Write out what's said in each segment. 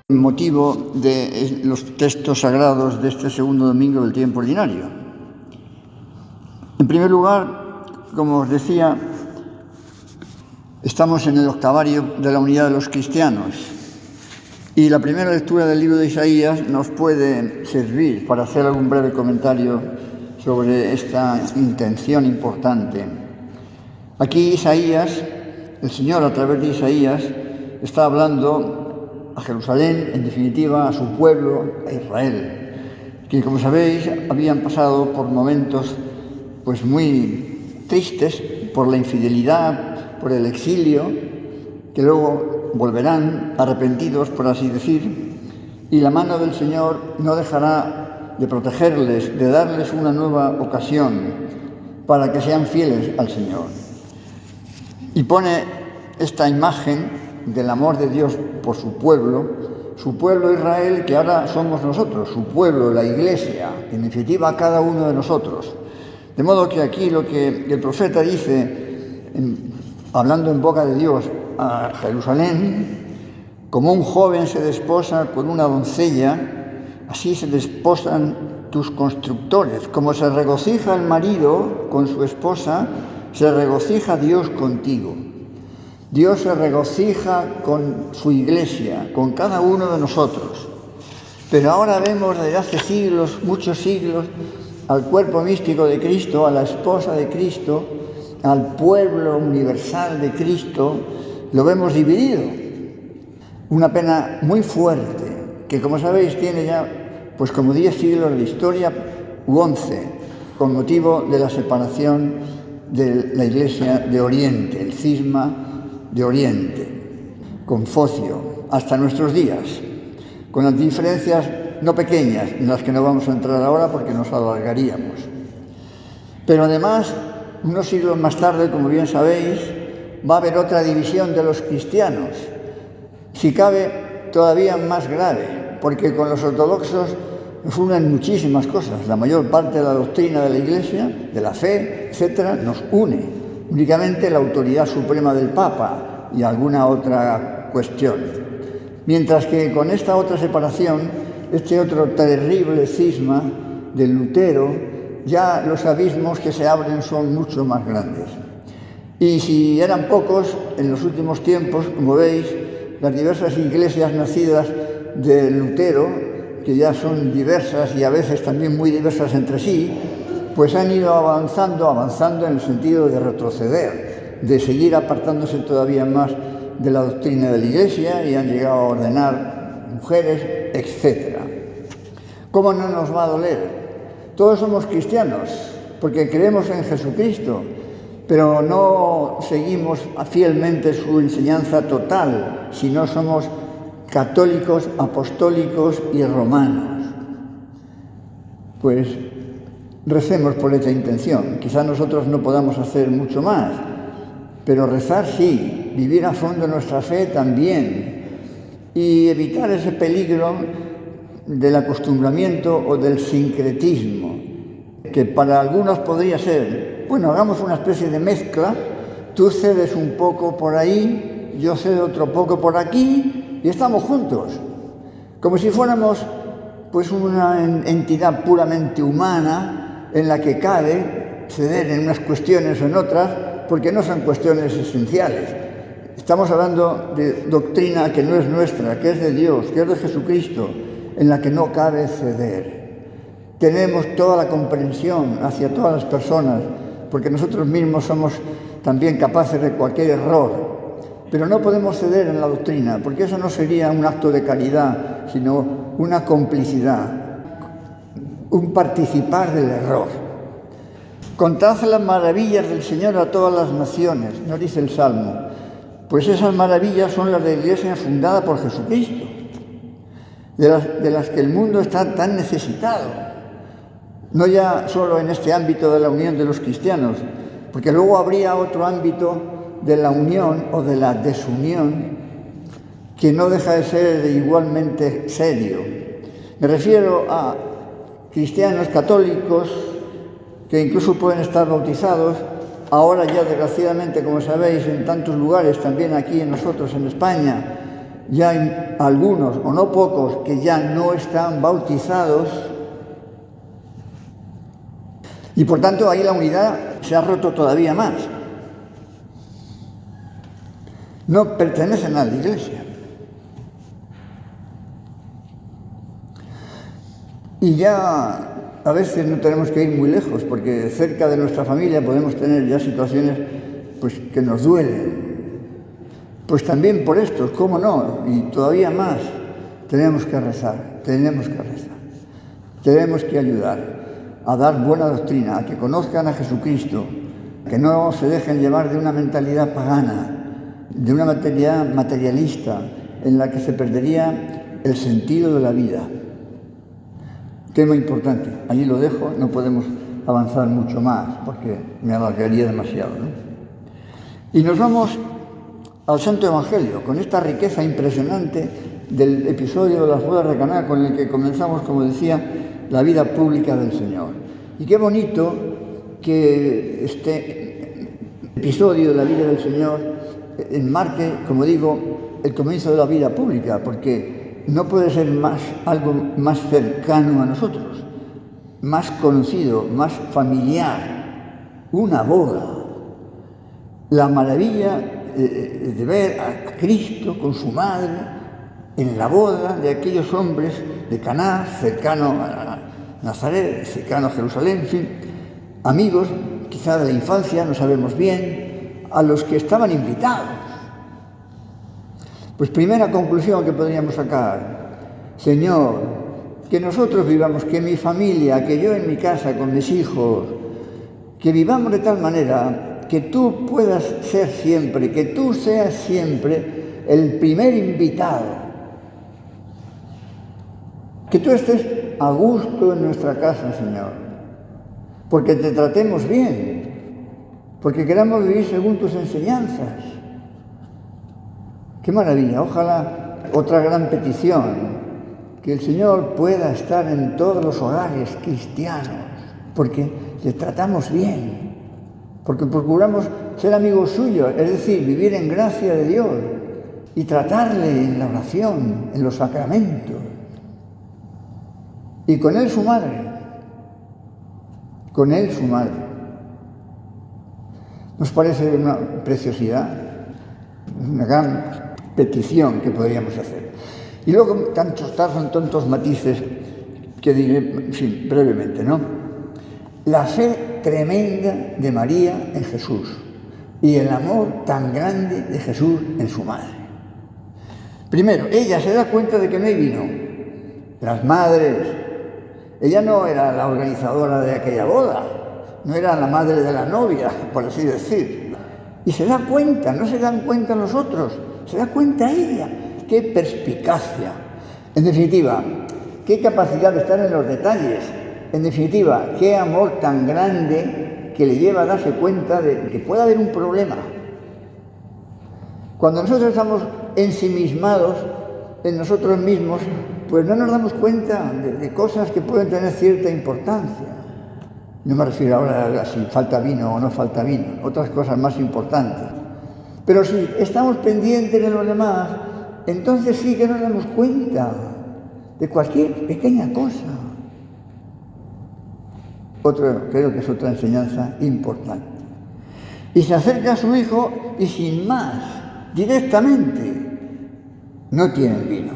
motivo de los textos sagrados de este segundo domingo del tiempo ordinario. En primer lugar, como os decía, estamos en el octavario de la unidad de los cristianos y la primera lectura del libro de Isaías nos puede servir para hacer algún breve comentario sobre esta intención importante. Aquí Isaías, el Señor a través de Isaías, está hablando a Jerusalén, en definitiva a su pueblo, a Israel, que como sabéis habían pasado por momentos muy tristes por la infidelidad, por el exilio, que luego volverán arrepentidos, por así decir, y la mano del Señor no dejará de protegerles, de darles una nueva ocasión para que sean fieles al Señor. Y pone esta imagen del amor de Dios por su pueblo Israel, que ahora somos nosotros, su pueblo, la Iglesia, en definitiva cada uno de nosotros. De modo que aquí lo que el profeta dice, hablando en boca de Dios a Jerusalén, como un joven se desposa con una doncella, así se desposan tus constructores. Como se regocija el marido con su esposa, se regocija Dios contigo. Dios se regocija con su Iglesia, con cada uno de nosotros. Pero ahora vemos desde hace siglos, muchos siglos, al cuerpo místico de Cristo, a la esposa de Cristo, al pueblo universal de Cristo, lo vemos dividido. Una pena muy fuerte, que como sabéis tiene ya como 10 siglos de historia u 11, con motivo de la separación de la Iglesia de Oriente, el cisma de Oriente, con Focio, hasta nuestros días, con las diferencias no pequeñas, en las que no vamos a entrar ahora porque nos alargaríamos. Pero además, unos siglos más tarde, como bien sabéis, va a haber otra división de los cristianos, si cabe todavía más grave, porque con los ortodoxos nos unen muchísimas cosas. La mayor parte de la doctrina de la Iglesia, de la fe, etcétera, nos une. Únicamente la autoridad suprema del Papa y alguna otra cuestión. Mientras que con esta otra separación, este otro terrible cisma del Lutero, ya los abismos que se abren son mucho más grandes. Y si eran pocos, en los últimos tiempos, como veis, las diversas iglesias nacidas de Lutero, que ya son diversas y a veces también muy diversas entre sí, han ido avanzando en el sentido de retroceder, de seguir apartándose todavía más de la doctrina de la Iglesia y han llegado a ordenar mujeres, etc. ¿Cómo no nos va a doler? Todos somos cristianos porque creemos en Jesucristo, pero no seguimos fielmente su enseñanza total, sino somos católicos, apostólicos y romanos. Recemos por esta intención. Quizás nosotros no podamos hacer mucho más, pero rezar sí, vivir a fondo nuestra fe también y evitar ese peligro del acostumbramiento o del sincretismo, que para algunos podría ser, hagamos una especie de mezcla, tú cedes un poco por ahí, yo cedo otro poco por aquí y estamos juntos, como si fuéramos una entidad puramente humana en la que cabe ceder en unas cuestiones o en otras, porque no son cuestiones esenciales. Estamos hablando de doctrina que no es nuestra, que es de Dios, que es de Jesucristo, en la que no cabe ceder. Tenemos toda la comprensión hacia todas las personas, porque nosotros mismos somos también capaces de cualquier error, pero no podemos ceder en la doctrina, porque eso no sería un acto de caridad, sino una complicidad, un participar del error. Contad las maravillas del Señor a todas las naciones, nos dice el Salmo. Esas maravillas son las de la Iglesia fundada por Jesucristo, de las que el mundo está tan necesitado. No ya solo en este ámbito de la unión de los cristianos, porque luego habría otro ámbito de la unión o de la desunión que no deja de ser igualmente serio. Me refiero a cristianos católicos que incluso pueden estar bautizados, ahora ya desgraciadamente, como sabéis, en tantos lugares, también aquí en nosotros en España, ya hay algunos, o no pocos, que ya no están bautizados, y por tanto ahí la unidad se ha roto todavía más. No pertenecen a la Iglesia. Y ya a veces no tenemos que ir muy lejos, porque cerca de nuestra familia podemos tener ya situaciones pues, que nos duelen. Pues también por esto, ¿cómo no? Y todavía más, tenemos que rezar. Tenemos que ayudar a dar buena doctrina, a que conozcan a Jesucristo, que no se dejen llevar de una mentalidad pagana, de una mentalidad materialista, en la que se perdería el sentido de la vida. Tema importante, allí lo dejo, no podemos avanzar mucho más, porque me alargaría demasiado, ¿no? Y nos vamos al Santo Evangelio, con esta riqueza impresionante del episodio de las bodas de Caná, con el que comenzamos, como decía, la vida pública del Señor. Y qué bonito que este episodio de la vida del Señor enmarque, como digo, el comienzo de la vida pública, porque no puede ser algo más cercano a nosotros, más conocido, más familiar, una boda. La maravilla de ver a Cristo con su madre en la boda de aquellos hombres de Caná, cercano a Nazaret, cercano a Jerusalén, en fin, amigos, quizá de la infancia, no sabemos bien, a los que estaban invitados. Pues primera conclusión que podríamos sacar: Señor, que nosotros vivamos, que mi familia, que yo en mi casa con mis hijos, que vivamos de tal manera que tú puedas ser siempre, que tú seas siempre el primer invitado, que tú estés a gusto en nuestra casa, Señor, porque te tratemos bien, porque queramos vivir según tus enseñanzas. ¡Qué maravilla! Ojalá, otra gran petición, que el Señor pueda estar en todos los hogares cristianos, porque le tratamos bien, porque procuramos ser amigos suyos, es decir, vivir en gracia de Dios y tratarle en la oración, en los sacramentos. Y con él su madre. Nos parece una preciosidad, una gran petición que podríamos hacer. Y luego son tantos matices que diré, sí, brevemente, ¿no? La fe tremenda de María en Jesús y el amor tan grande de Jesús en su madre. Primero, ella se da cuenta de que no hay vino. Las madres, ella no era la organizadora de aquella boda, no era la madre de la novia, por así decir. Y se da cuenta, no se dan cuenta los otros, se da cuenta ella. ¡Qué perspicacia! En definitiva, qué capacidad de estar en los detalles. En definitiva, qué amor tan grande que le lleva a darse cuenta de que puede haber un problema. Cuando nosotros estamos ensimismados en nosotros mismos, pues no nos damos cuenta de cosas que pueden tener cierta importancia. No me refiero ahora a si falta vino o no falta vino, otras cosas más importantes. Pero si estamos pendientes de los demás, entonces sí que nos damos cuenta de cualquier pequeña cosa. Creo que es otra enseñanza importante. Y se acerca a su hijo y sin más, directamente, no tienen vino.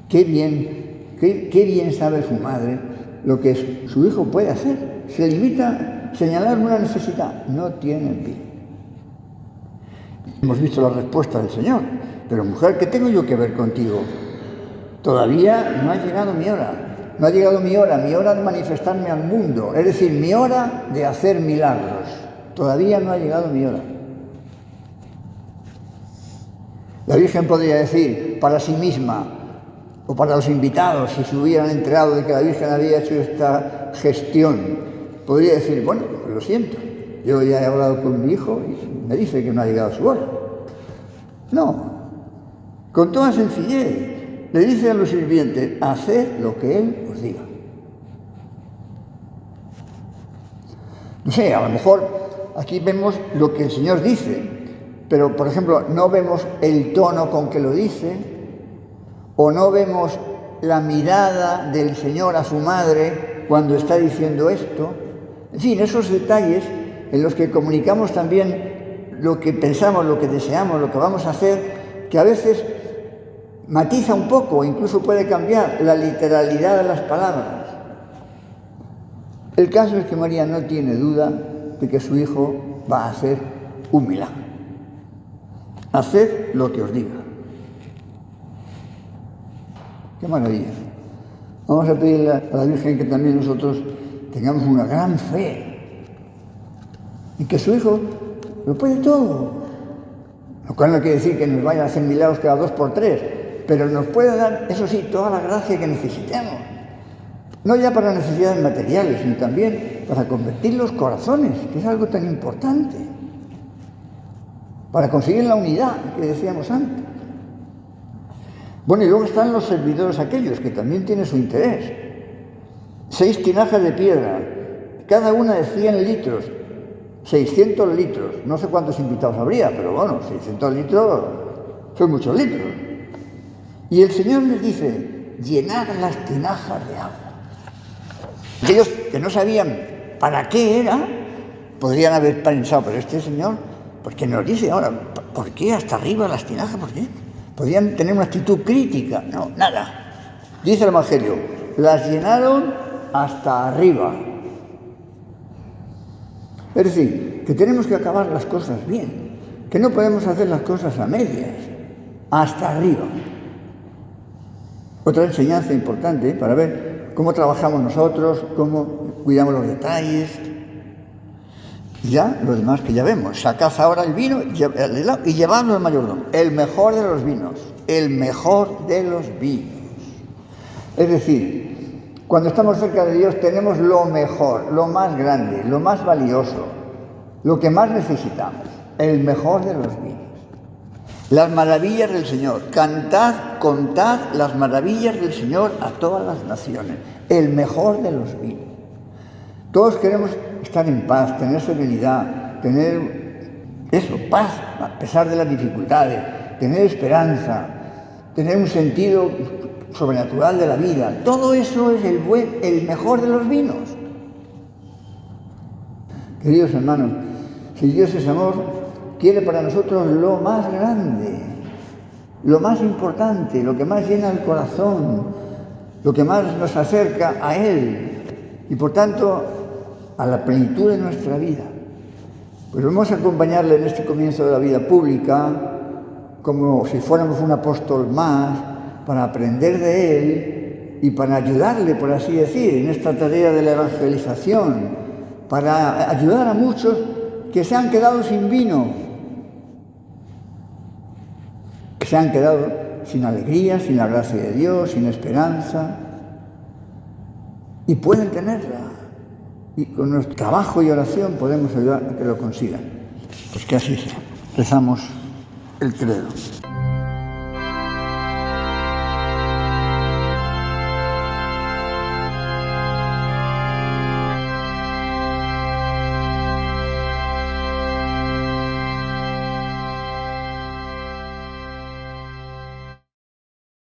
Qué bien sabe su madre lo que su hijo puede hacer. Se limita a señalar una necesidad, no tienen vino. Hemos visto la respuesta del Señor, pero mujer, ¿qué tengo yo que ver contigo? Todavía no ha llegado mi hora. No ha llegado mi hora de manifestarme al mundo, es decir, mi hora de hacer milagros. Todavía no ha llegado mi hora. La Virgen podría decir para sí misma, o para los invitados, si se hubieran enterado de que la Virgen había hecho esta gestión, podría decir, bueno, pues lo siento, yo ya he hablado con mi hijo y me dice que no ha llegado su hora. No, con toda sencillez, le dice a los sirvientes, haced lo que Él os diga. No sé, a lo mejor aquí vemos lo que el Señor dice, pero por ejemplo no vemos el tono con que lo dice, o no vemos la mirada del Señor a su madre cuando está diciendo esto. En fin, esos detalles en los que comunicamos también lo que pensamos, lo que deseamos, lo que vamos a hacer, que a veces matiza un poco, incluso puede cambiar la literalidad de las palabras. El caso es que María no tiene duda de que su hijo va a hacer un milagro. Haced lo que os diga. ¡Qué maravilla! Vamos a pedirle a la Virgen que también nosotros tengamos una gran fe y que su hijo lo puede todo. Lo cual no quiere decir que nos vaya a hacer milagros cada 2 por 3, pero nos puede dar, eso sí, toda la gracia que necesitemos. No ya para necesidades materiales, sino también para convertir los corazones, que es algo tan importante, para conseguir la unidad que decíamos antes. Bueno, y luego están los servidores aquellos, que también tienen su interés. 6 tinajas de piedra, cada una de 100 litros, 600 litros. No sé cuántos invitados habría, pero bueno, 600 litros son muchos litros. Y el Señor les dice, llenad las tinajas de agua. Aquellos que no sabían para qué era, podrían haber pensado, pero este Señor, ¿por qué nos dice ahora? ¿Por qué hasta arriba las tinajas? ¿Por qué? Podrían tener una actitud crítica. No, nada. Dice el Evangelio, las llenaron hasta arriba. Es decir, que tenemos que acabar las cosas bien, que no podemos hacer las cosas a medias, hasta arriba. Otra enseñanza importante para ver cómo trabajamos nosotros, cómo cuidamos los detalles. Y ya, lo demás que ya vemos. Sacad ahora el vino y llevadlo al mayordomo. El mejor de los vinos. El mejor de los vinos. Es decir, cuando estamos cerca de Dios tenemos lo mejor, lo más grande, lo más valioso, lo que más necesitamos. El mejor de los vinos. Las maravillas del Señor. Cantad, contad las maravillas del Señor a todas las naciones. El mejor de los vinos. Todos queremos estar en paz, tener serenidad, tener eso, paz, a pesar de las dificultades, tener esperanza, tener un sentido sobrenatural de la vida. Todo eso es el mejor de los vinos. Queridos hermanos, si Dios es amor, quiere para nosotros lo más grande, lo más importante, lo que más llena el corazón, lo que más nos acerca a Él y por tanto a la plenitud de nuestra vida. Pues vamos a acompañarle en este comienzo de la vida pública como si fuéramos un apóstol más para aprender de Él y para ayudarle, por así decir, en esta tarea de la evangelización, para ayudar a muchos que se han quedado sin vino, que se han quedado sin alegría, sin la gracia de Dios, sin esperanza, y pueden tenerla. Y con nuestro trabajo y oración podemos ayudar a que lo consigan. Pues que así sea. Rezamos el credo.